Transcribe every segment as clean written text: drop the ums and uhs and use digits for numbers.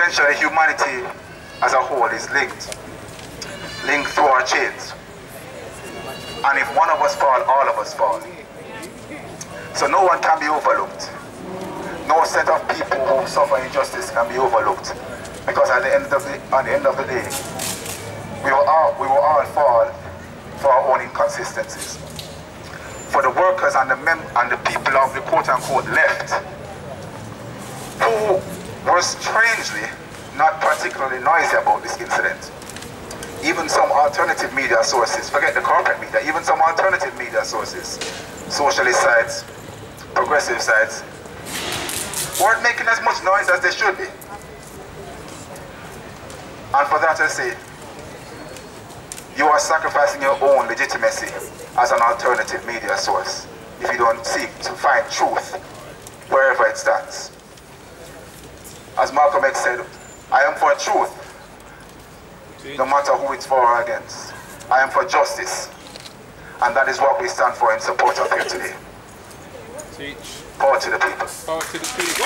essentially humanity as a whole is linked through our chains. And if one of us fall, all of us fall. So no one can be overlooked. No set of people who suffer injustice can be overlooked. Because at the end of the day, we will all fall for our own inconsistencies. For the workers and the people of the quote-unquote left, who were strangely not particularly noisy about this incident. Even some alternative media sources, forget the corporate media, even some alternative media sources, socialist sites, progressive sites, weren't making as much noise as they should be. And for that I say, you are sacrificing your own legitimacy as an alternative media source if you don't seek to find truth wherever it stands. As Malcolm X said, I am for truth, no matter who it's for or against. I am for justice, and that is what we stand for in support of here today. Teach. Power to the people. Power to the people.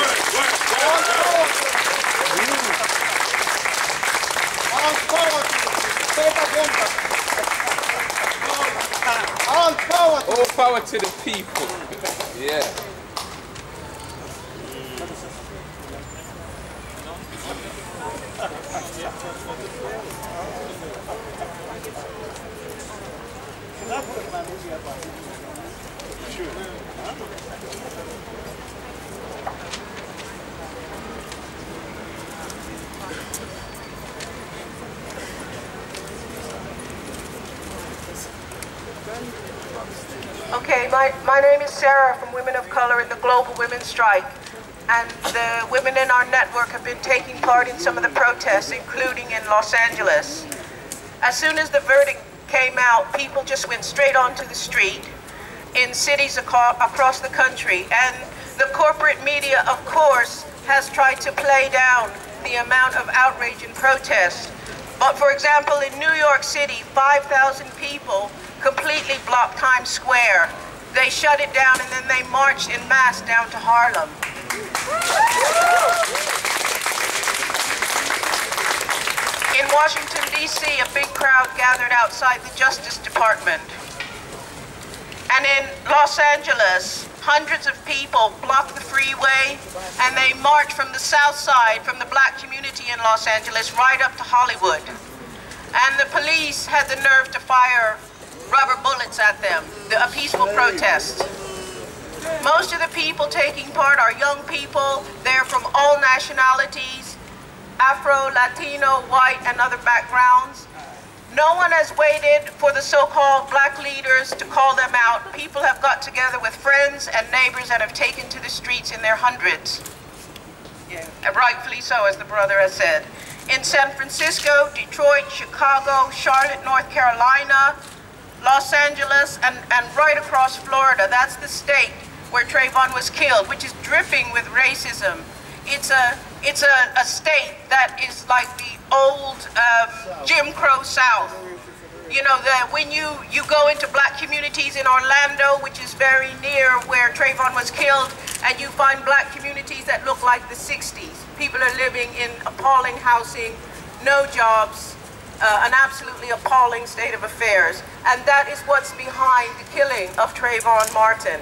All power to the people. Yeah. Okay, my name is Sarah from Women of Color in the Global Women's Strike, and the women in our network have been taking part in some of the protests, including in Los Angeles. As soon as the verdict came out, people just went straight onto the street in cities across the country, and the corporate media, of course, has tried to play down the amount of outrage and protest. But for example, in New York City, 5,000 people completely blocked Times Square. They shut it down and then they marched en masse down to Harlem. In Washington, D.C., a big crowd gathered outside the Justice Department. And in Los Angeles, hundreds of people blocked the freeway and they marched from the south side, from the black community in Los Angeles, right up to Hollywood. And the police had the nerve to fire rubber bullets at them, a peaceful protest. Most of the people taking part are young people. They're from all nationalities, Afro, Latino, white, and other backgrounds. No one has waited for the so-called black leaders to call them out. People have got together with friends and neighbors and have taken to the streets in their hundreds. Yeah, rightfully so, as the brother has said. In San Francisco, Detroit, Chicago, Charlotte, North Carolina, Los Angeles, and right across Florida. That's the state where Trayvon was killed, which is dripping with racism. It's a state that is like the old Jim Crow South. You know, when you go into black communities in Orlando, which is very near where Trayvon was killed, and you find black communities that look like the 60s. People are living in appalling housing, no jobs, an absolutely appalling state of affairs. And that is what's behind the killing of Trayvon Martin.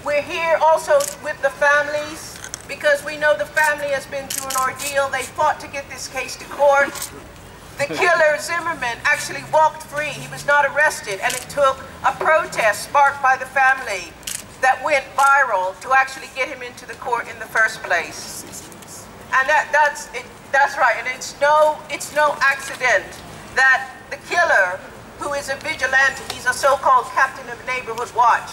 We're here also with the families, because we know the family has been through an ordeal. They fought to get this case to court. The killer, Zimmerman, actually walked free. He was not arrested, and it took a protest sparked by the family that went viral to actually get him into the court in the first place. And that's right, and it's no accident that the killer, who is a vigilante, he's a so-called captain of neighborhood watch.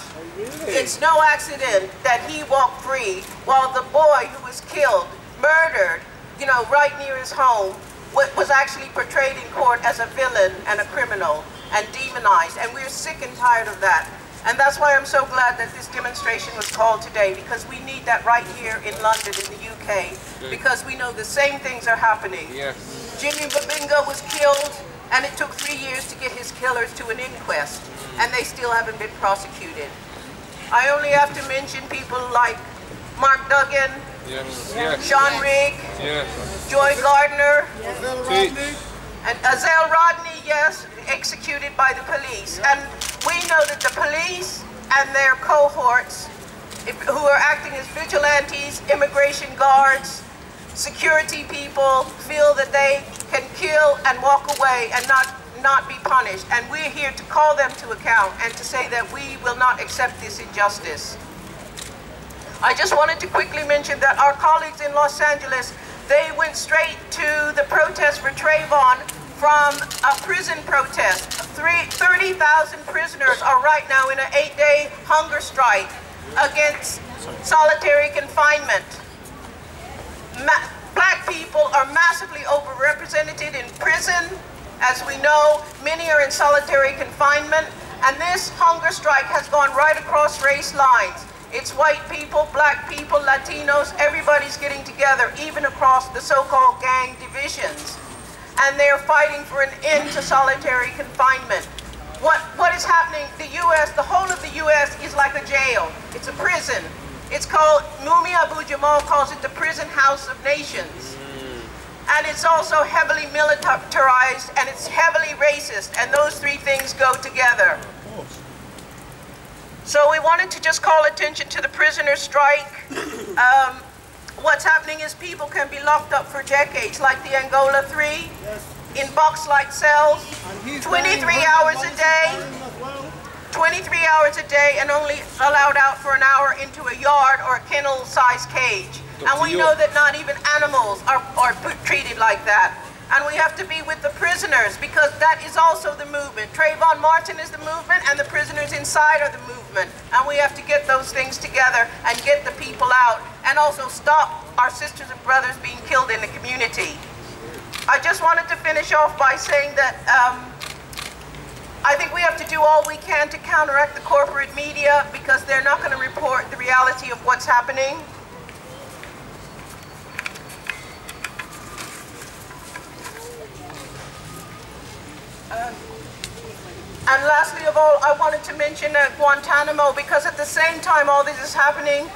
It's no accident that he walked free while the boy who was killed, murdered, you know, right near his home, was actually portrayed in court as a villain and a criminal and demonized. And we're sick and tired of that. And that's why I'm so glad that this demonstration was called today, because we need that right here in London, in the UK, because we know the same things are happening. Yes. Jimmy Babinga was killed, and it took 3 years to get his killers to an inquest, and they still haven't been prosecuted. I only have to mention people like Mark Duggan, yes. Sean Rigg, Joy Gardner, Teach. and Azelle Rodney, yes, executed by the police. And we know that the police and their cohorts, who are acting as vigilantes, immigration guards, security people, feel that they can kill and walk away and not be punished. And we're here to call them to account and to say that we will not accept this injustice. I just wanted to quickly mention that our colleagues in Los Angeles, they went straight to the protest for Trayvon from a prison protest. 30,000 prisoners are right now in an 8-day hunger strike against solitary confinement. Black people are massively overrepresented in prison. As we know, many are in solitary confinement, and this hunger strike has gone right across race lines. It's white people, black people, Latinos, everybody's getting together, even across the so-called gang divisions. And they're fighting for an end to solitary confinement. What is happening, the US, the whole of the US is like a jail. It's a prison. It's called, Mumi Abu Jamal calls it the prison house of nations. And it's also heavily militarized and it's heavily racist, and those three things go together. So we wanted to just call attention to the prisoner strike. What's happening is people can be locked up for decades, like the Angola 3, in box-like cells, 23 hours a day, 23 hours a day, and only allowed out for an hour into a yard or a kennel-sized cage. And we know that not even animals are treated like that. And we have to be with the prisoners, because that is also the movement. Trayvon Martin is the movement, and the prisoners inside are the movement. And we have to get those things together and get the people out, and also stop our sisters and brothers being killed in the community. I just wanted to finish off by saying that I think we have to do all we can to counteract the corporate media, because they're not going to report the reality of what's happening. And lastly of all, I wanted to mention Guantanamo, because at the same time all this is happening,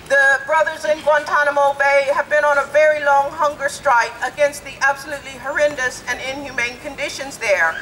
the brothers in Guantanamo Bay have been on a very long hunger strike against the absolutely horrendous and inhumane conditions there.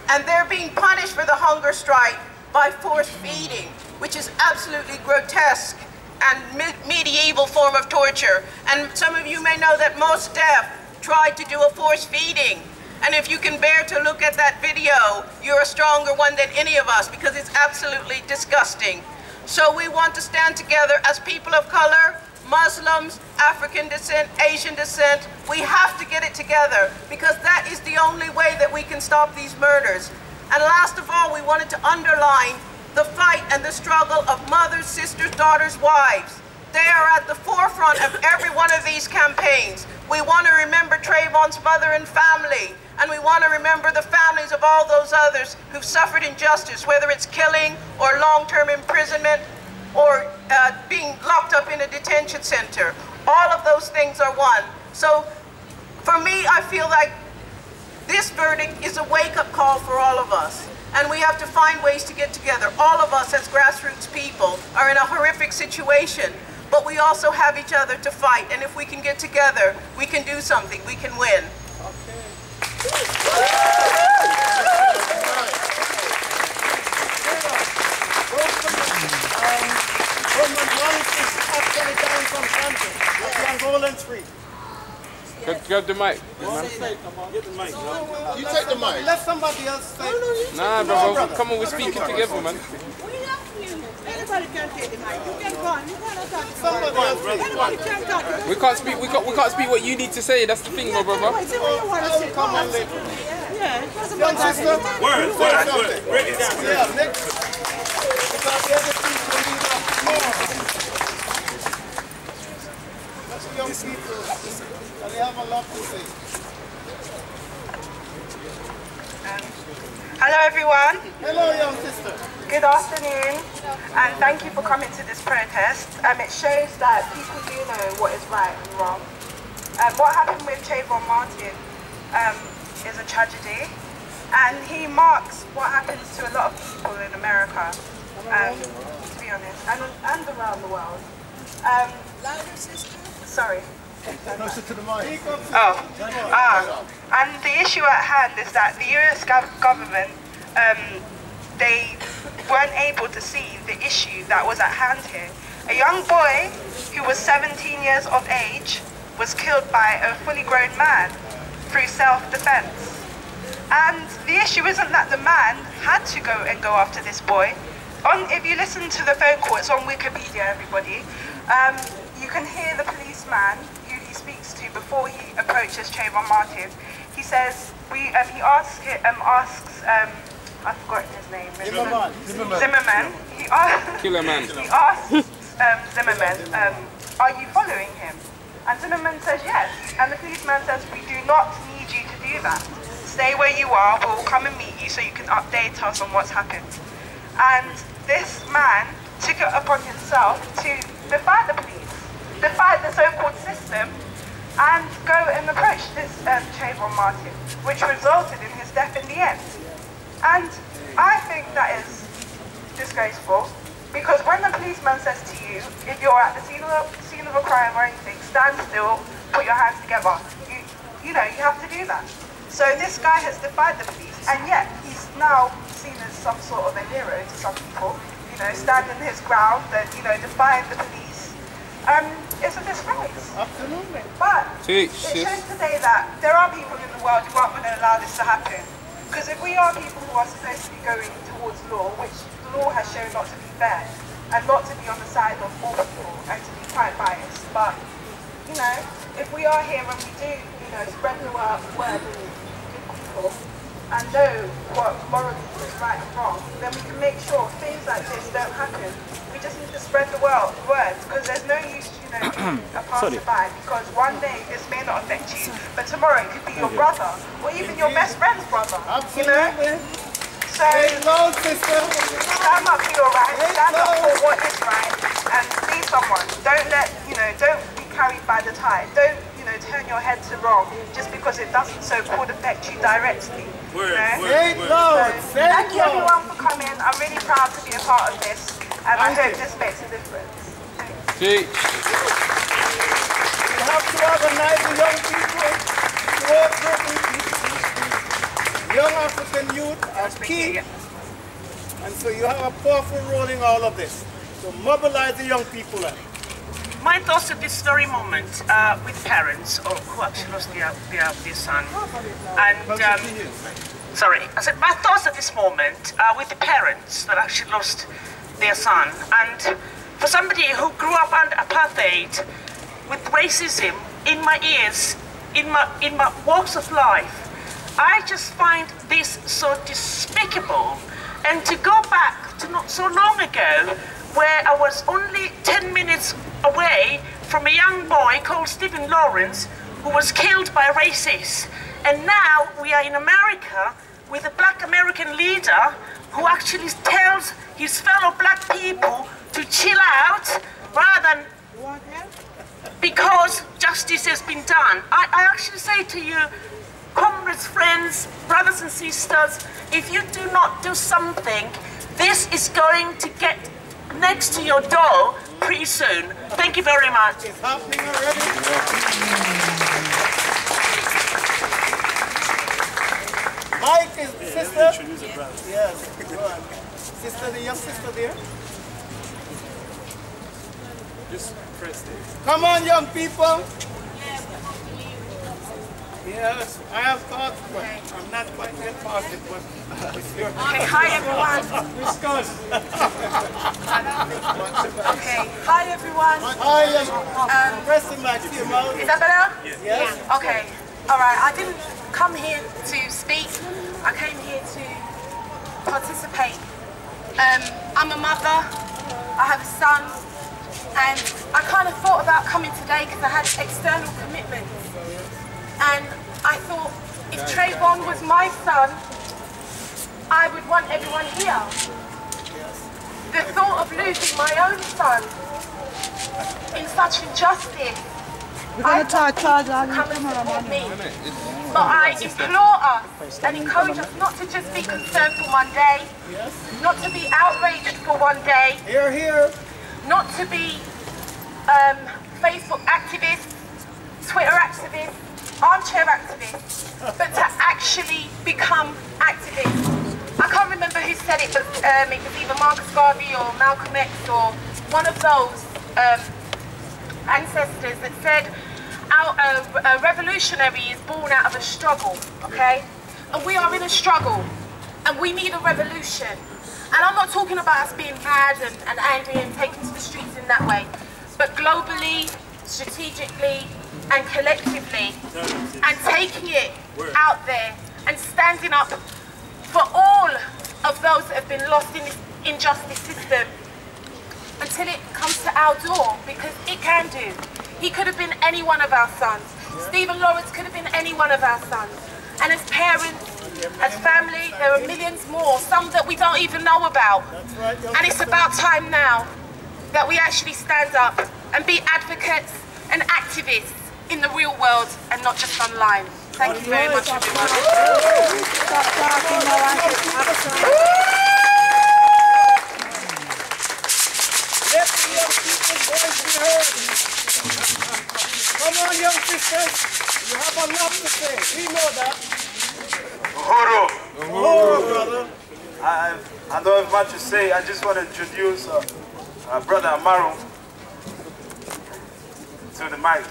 And they're being punished for the hunger strike by force feeding, which is absolutely grotesque and medieval form of torture. And some of you may know that Mos Def tried to do a force feeding. And if you can bear to look at that video, you're a stronger one than any of us, because it's absolutely disgusting. So we want to stand together as people of color, Muslims, African descent, Asian descent. We have to get it together, because that is the only way that we can stop these murders. And last of all, we wanted to underline the fight and the struggle of mothers, sisters, daughters, wives. They are at the forefront of every one of these campaigns. We want to remember Trayvon's mother and family, and we want to remember the families of all those others who've suffered injustice, whether it's killing or long-term imprisonment or being locked up in a detention center. All of those things are one. So for me, I feel like this verdict is a wake-up call for all of us. And we have to find ways to get together. All of us as grassroots people are in a horrific situation, but we also have each other to fight. And if we can get together, we can do something. We can win. Grab the mic. Get the mic, you take the mic. Let somebody else say. Nah, brother. Come on, we're speaking together, man. Anybody can take the mic. You can go on. You cannot talk. Somebody else, brother. Anybody can talk. We can't speak. We can't speak what you need to say. That's the thing, my brother. Say what you want to say. Come on, later. Yeah, it was Young about sister. that. Word. Break it down. Yeah, next. Because the other people need us more. That's the young people. And they have a lot to say. Hello everyone. Hello, young sister. Good afternoon, and thank you for coming to this protest. It shows that people do know what is right and wrong. What happened with Trayvon Martin is a tragedy, and he marks what happens to a lot of people in America, to be honest, and around the world. Louder, sister. Sorry. Closer to the mic. And the issue at hand is that the US government, they weren't able to see the issue that was at hand here. A young boy who was 17 years of age was killed by a fully grown man through self-defense. And the issue isn't that the man had to go after this boy. If you listen to the phone call, it's on Wikipedia, everybody. You can hear the policeman who he speaks to before he approaches Trayvon Martin. He says, he asks, I've forgotten his name. Zimmerman. He asks Zimmerman, are you following him? And Zimmerman says yes. And the policeman says, we do not need you to do that. Stay where you are, we'll come and meet you so you can update us on what's happened. And this man took it upon himself to defy the police, defy the so-called system, and go and approach this Trayvon Martin, which resulted in his death in the end. And I think that is disgraceful, because when the policeman says to you, if you're at the scene of a crime or anything, stand still, put your hands together, you know, you have to do that. So this guy has defied the police, and yet he's now seen as some sort of a hero to some people, you know, standing his ground and, you know, defying the police. It's a disgrace. Absolutely. But it shows today that there are people in the world who aren't going to allow this to happen. Because if we are people who are supposed to be going towards law, which the law has shown not to be fair, and not to be on the side of all people, and to be quite biased, but, you know, if we are here and we do, you know, spread the word and good people, and know what morally is right and wrong, then we can make sure things like this don't happen. We just need to spread the word, because there's no use, you know, being a passerby, because one day this may not affect you, but tomorrow it could be your brother, or even your best friend's brother, you know? So, stand up for your rights, stand up for what is right, and be someone. Don't let, you know, don't be carried by the tide. Don't, you know, turn your head to wrong just because it doesn't so-called affect you directly. Thank you everyone for coming. I'm really proud to be a part of this, and I hope this makes a difference. You have to organize the young people to work with young African youth are key, and so you have a powerful role in all of this. So mobilize the young people. My thoughts at this very moment with parents who actually lost their son. And sorry, I said my thoughts at this moment with the parents that actually lost their son. And for somebody who grew up under apartheid with racism in my ears, in my walks of life, I just find this so despicable. And to go back to not so long ago, where I was only 10 minutes away from a young boy called Stephen Lawrence, who was killed by racists. And now we are in America with a black American leader who actually tells his fellow black people to chill out rather than because justice has been done. I actually say to you, comrades, friends, brothers and sisters, if you do not do something, this is going to get next to your door pretty soon. Thank you very much. It's happening already. Mike is sister. Yes. Sister, the young sister there. Just press it. Come on, young people. Yes, I have thought, but I'm not quite yet past it, but it's your Okay, hi everyone. discuss. Okay, hi everyone. Hi, press the mic to your mouth. Is that better? Yes. Okay, alright, I didn't come here to speak, I came here to participate. I'm a mother, I have a son, and I kind of thought about coming today because I had external commitments. And I thought, if Trayvon was my son, I would want everyone here. The thought of losing my own son in such injustice, I thought people would come and support me. But I implore us and encourage us not to just be concerned for one day, not to be outraged for one day, Here, here. not to be Facebook activists, Twitter activists, armchair activists, but to actually become activists. I can't remember who said it, but it was either Marcus Garvey or Malcolm X or one of those ancestors that said, a revolutionary is born out of a struggle, okay? And we are in a struggle, and we need a revolution. And I'm not talking about us being mad and angry and taking to the streets in that way, but globally, strategically, and collectively, and taking it out there and standing up for all of those that have been lost in this injustice system until it comes to our door, because it can do. He could have been any one of our sons. Stephen Lawrence could have been any one of our sons. And as parents, as family, there are millions more, some that we don't even know about. And it's about time now that we actually stand up and be advocates and activists in the real world and not just online. Thank you very much, everyone. Let the young people's voice be heard. Come on, young sisters. You have a lot to say. We know that. Uhuru. Uhuru, brother. I don't have much to say. I just want to introduce Brother Amaru to the mic.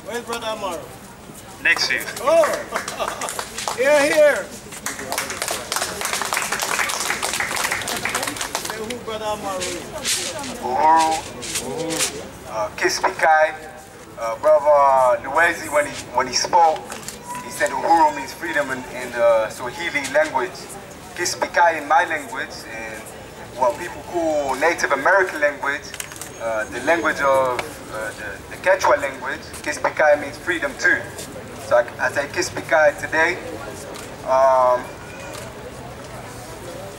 Where's Brother Amaru? Next to you. Oh, here. Say who Brother Amaru is. Uhuru, Kispikai, Brother Luwezi, when he spoke, he said Uhuru means freedom in the Swahili language. Kispikai in my language, and what people call Native American language, the language of the Quechua language, Kispikai means freedom too. So I say Kispikai today.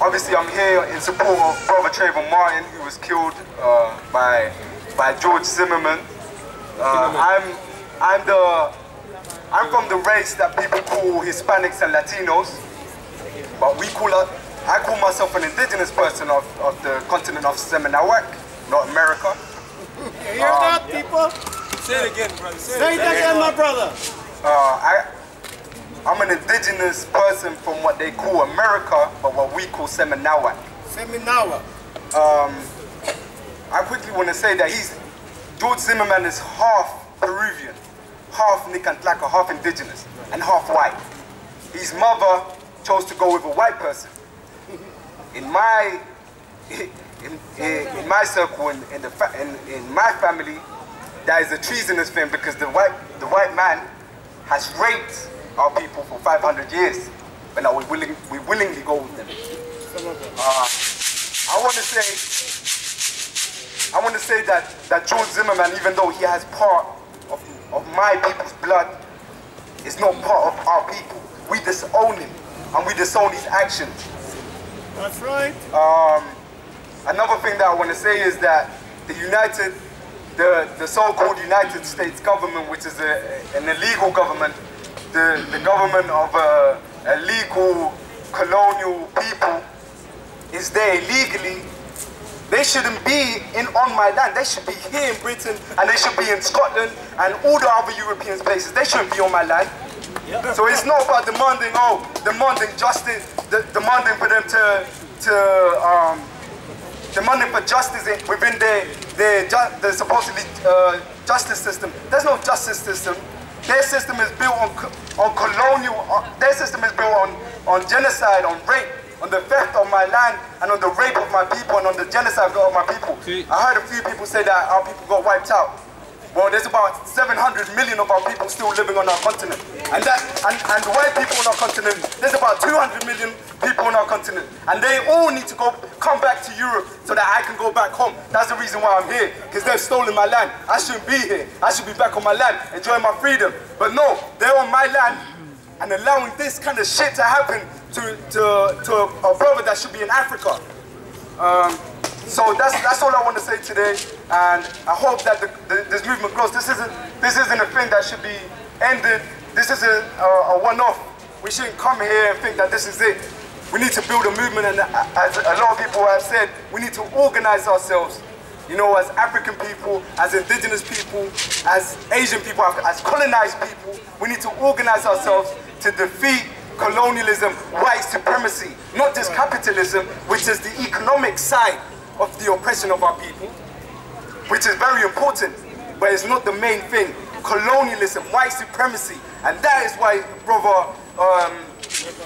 Obviously I'm here in support of Brother Trayvon Martin, who was killed by George Zimmerman. I'm from the race that people call Hispanics and Latinos, but I call myself an indigenous person of the continent of Seminawak, not America. You hear that, people? Say it again, brother. Say it again, my brother. I'm an indigenous person from what they call America, but what we call Seminawak. Seminawa. I quickly want to say that George Zimmerman is half Peruvian, half Nicantaca, half indigenous, and half white. His mother chose to go with a white person. In my circle, in my family, there is a treasonous thing because the white man has raped our people for 500 years, but now we willingly go with them. I want to say that George Zimmerman, even though he has part of my people's blood, is not part of our people. We disown him, and we disown his actions. That's right. Another thing that I want to say is that the so-called United States government, which is an illegal government, the government of a legal colonial people, is there illegally. They shouldn't be on my land. They should be here in Britain, and they should be in Scotland and all the other European places. They shouldn't be on my land. Yep. So it's not about demanding justice, demanding for them demanding for justice within their supposedly justice system. There's no justice system. Their system is built on colonial. Their system is built on genocide, on rape, on the theft of my land, and on the rape of my people, and on the genocide of my people. I heard a few people say that our people got wiped out. Well, there's about 700 million of our people still living on our continent. And the white people on our continent, there's about 200 million people on our continent. And they all need to come back to Europe so that I can go back home. That's the reason why I'm here, because they've stolen my land. I shouldn't be here. I should be back on my land, enjoying my freedom. But no, they're on my land and allowing this kind of shit to happen to a brother that should be in Africa. So that's all I want to say today, and I hope that this movement grows. This isn't a thing that should be ended. This isn't a one-off. We shouldn't come here and think that this is it. We need to build a movement, and as a lot of people have said, we need to organize ourselves. You know, as African people, as indigenous people, as Asian people, as colonized people, we need to organize ourselves to defeat colonialism, white supremacy, not just capitalism, which is the economic side of the oppression of our people, which is very important, but it's not the main thing. Colonialism, white supremacy, and that is why brother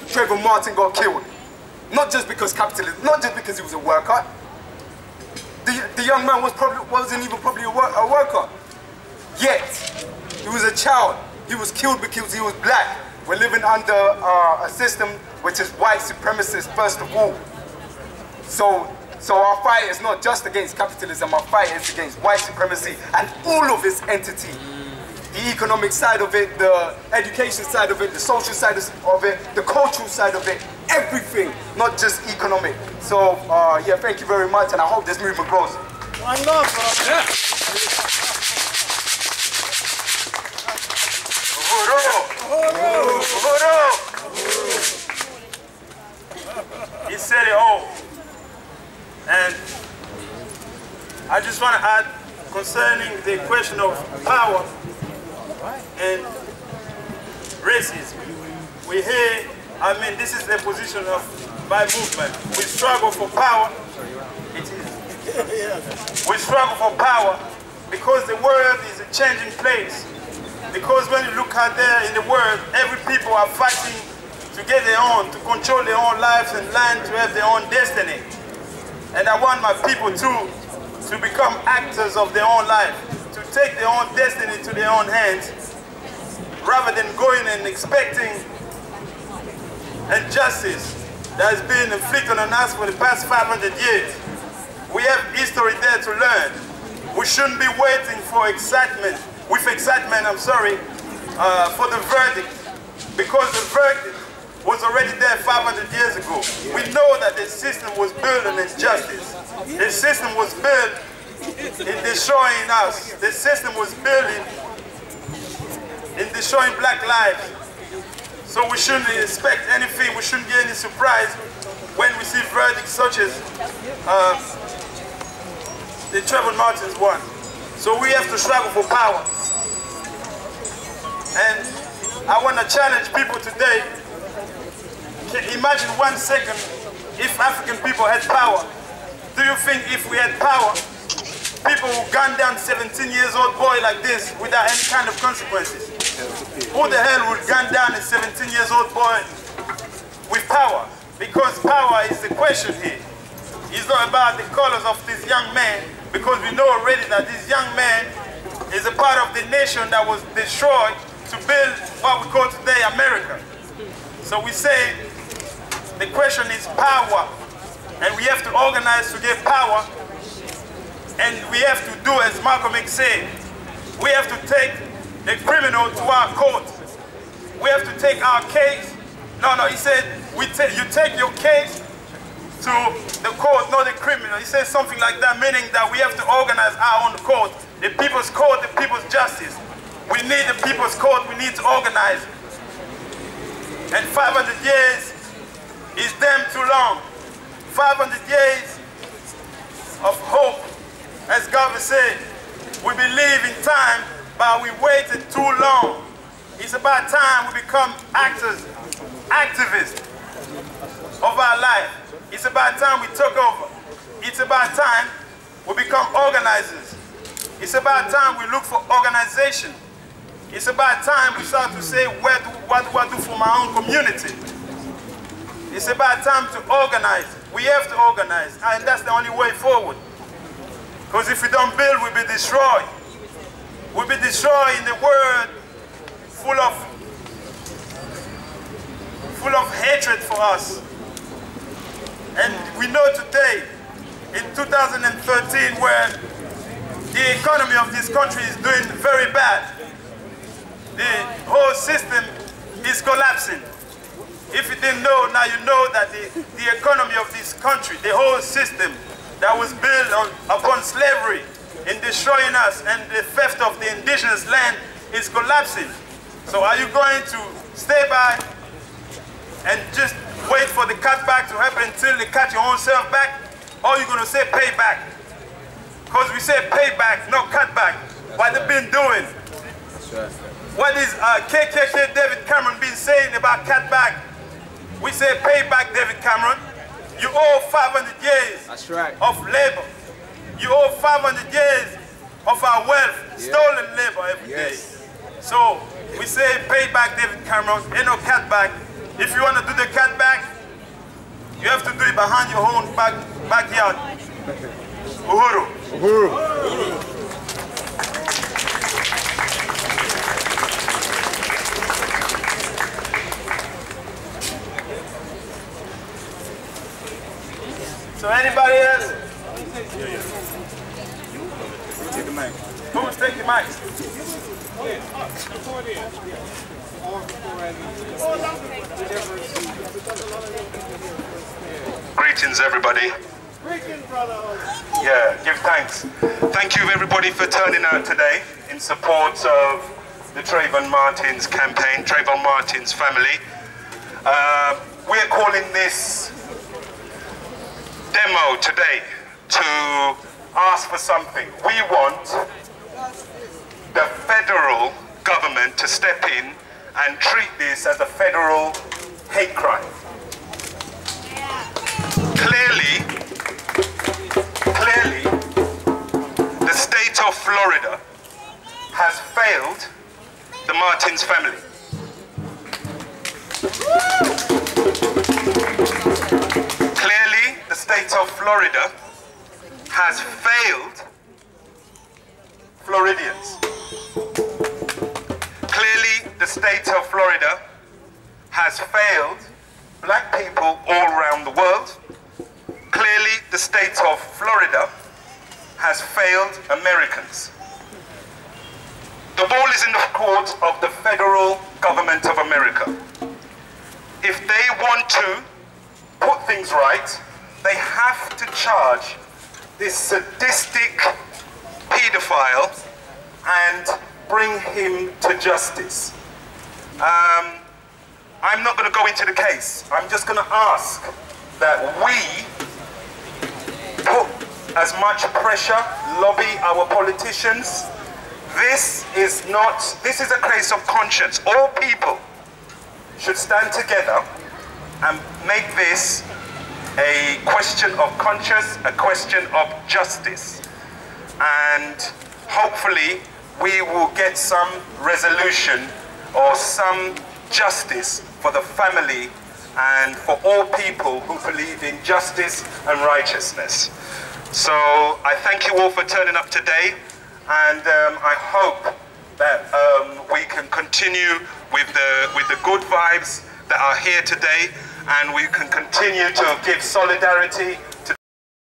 Trayvon Martin got killed. Not just because capitalism, not just because he was a worker. The young man wasn't even probably a worker. Yet, he was a child. He was killed because he was black. We're living under a system which is white supremacist, first of all. So our fight is not just against capitalism, our fight is against white supremacy and all of its entity. The economic side of it, the education side of it, the social side of it, the cultural side of it, everything, not just economic. So, yeah, thank you very much, and I hope this movement grows. One love, brother. Yeah. He said it all. And I just want to add concerning the question of power and racism. We hear, I mean, this is the position of my movement. We struggle for power. It is. We struggle for power because the world is a changing place. Because when you look out there in the world, every people are fighting to get their own, to control their own lives and learn to have their own destiny. And I want my people to become actors of their own life, to take their own destiny to their own hands, rather than going and expecting injustice that has been inflicted on us for the past 500 years. We have history there to learn. We shouldn't be waiting for excitement, for the verdict, because the verdict was already there 500 years ago. We know that the system was built on injustice. The system was built in destroying us. The system was built in destroying black lives. So we shouldn't expect anything, we shouldn't get any surprise when we see verdicts such as the Trayvon Martin's one. So we have to struggle for power. And I want to challenge people today. Imagine 1 second if African people had power. Do you think if we had power, people would gun down 17-year-old boy like this without any kind of consequences? Who the hell would gun down a 17-year-old boy with power? Because power is the question here. It's not about the colors of this young man, because we know already that this young man is a part of the nation that was destroyed to build what we call today America. So we say the question is power, and we have to organize to get power, and we have to do as Malcolm X said, we have to take the criminal to our court. We have to take our case. No, he said, you take your case to the court, not the criminal. He said something like that, meaning that we have to organize our own court, the people's court, the people's justice. We need the people's court, we need to organize. And 500 years is damn too long. 500 years of hope, as Garvey said. We believe in time, but we waited too long. It's about time we become actors, activists of our life. It's about time we took over. It's about time we become organizers. It's about time we look for organization. It's about time we start to say, what do I do for my own community? It's about time to organize. We have to organize, and that's the only way forward. Because if we don't build, we'll be destroyed. We'll be destroyed in the world full of hatred for us. And we know today, in 2013, where the economy of this country is doing very bad. The whole system is collapsing. If you didn't know, now you know that the economy of this country, the whole system that was built upon slavery in destroying us and the theft of the indigenous land is collapsing. So are you going to stay by and just wait for the cutback to happen until they cut your own self back? Or are you going to say pay back? Because we say payback, not cutback. What they've been doing. What is KKK David Cameron been saying about cutback? We say payback, David Cameron. You owe 500 years of labor. You owe 500 years of our wealth, stolen labor every day. So we say payback, David Cameron. Ain't no cutback. If you want to do the cutback, you have to do it behind your own backyard. Uhuru. Uhuru. So anybody else? Take the mic. Who's taking the mic? Greetings, everybody. Yeah, give thanks. Thank you, everybody, for turning out today in support of the Trayvon Martin's campaign, Trayvon Martin's family. We're calling this demo today to ask for something. We want the federal government to step in and treat this as a federal hate crime. Clearly, the state of Florida has failed the Martins family. Clearly, the state of Florida has failed Floridians. Clearly, the state of Florida has failed black people all around the world. Clearly, the state of Florida has failed Americans. The ball is in the court of the federal government of America. If they want to put things right, they have to charge this sadistic pedophile and bring him to justice. I'm not going to go into the case. I'm just going to ask that we put as much pressure, lobby our politicians. This is a case of conscience. All people should stand together and make this a question of conscience, a question of justice. And hopefully we will get some resolution or some justice for the family and for all people who believe in justice and righteousness. So I thank you all for turning up today, and I hope that we can continue with the good vibes that are here today, and we can continue to give solidarity